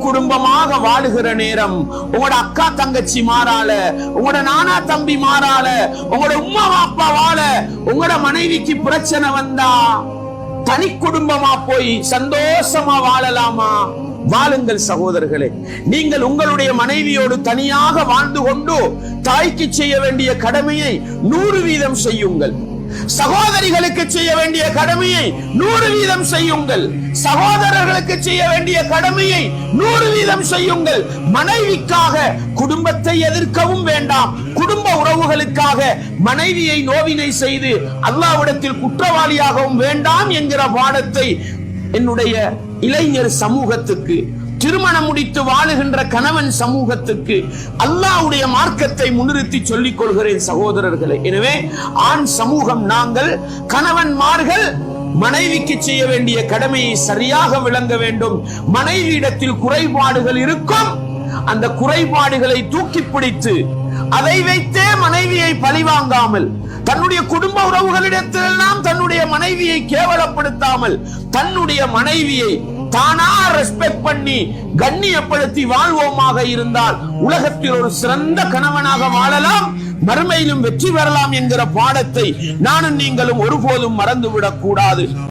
குடும்பமாக வாழுகிற நேரம் உங்களோட அக்கா தங்கச்சி மாறால, உங்களோட நானா தம்பி மாறால, உங்களோட உம்மா அப்பா வாழ உங்களோட மனைவிக்கு பிரச்சனை வந்தா தனி குடும்பமா போய் சந்தோஷமா வாழலாமா? வாழுங்கள் சகோதரர்களே. நீங்கள் உங்களுடைய மனைவியோடு தனியாக வாழ்ந்து கொண்டு தாய்க்கு செய்ய வேண்டிய கடமையை 100% செய்யுங்கள். சகோதரிகளுக்கு செய்ய வேண்டிய கடமையை 100% செய்யுங்கள். சகோதரர்களுக்கு செய்ய வேண்டிய கடமையை 100% செய்யுங்கள். மனைவிக்காக குடும்பத்தை எதிர்க்கவும் வேண்டாம். குடும்ப உறவுகளுக்காக மனைவியை நோவினை செய்து அல்லாஹ்விடத்தில் குற்றவாளியாகவும் வேண்டாம் என்கிற பாடத்தை என்னுடைய இளைஞர் சமூகத்துக்கு, திருமணம் முடித்து வாழுகின்ற கணவன் சமூகத்துக்கு அல்லாஹ்வுடைய மார்க்கத்தை முன்னிறுத்தி சொல்லிக் கொள்கிறேன் சகோதரர்களே. எனவே ஆண் சமூகம் நாங்கள் கணவன்மார்கள் மனைவிக்கு செய்ய வேண்டிய கடமையை சரியாக விளங்க வேண்டும். மனைவியிடத்தில் குறைபாடுகள் இருக்கும், அந்த குறைபாடுகளை தூக்கி பிடித்து அதை வைத்தே மனைவியை பழிவாங்காமல், தன்னுடைய குடும்ப உறவுகளிடத்திலெல்லாம் தன்னுடைய மனைவியை கேவலப்படுத்தாமல், தன்னுடைய மனைவியை தானா ரெஸ்பெக்ட் பண்ணி கண்ணியப்படுத்தி வாழ்வோமாக இருந்தால் உலகத்தில் ஒரு சிறந்த கணவனாக வாழலாம், மறுமையிலும் வெற்றி பெறலாம் என்கிற பாடத்தை நானும் நீங்களும் ஒருபோதும் மறந்துவிடக் கூடாது.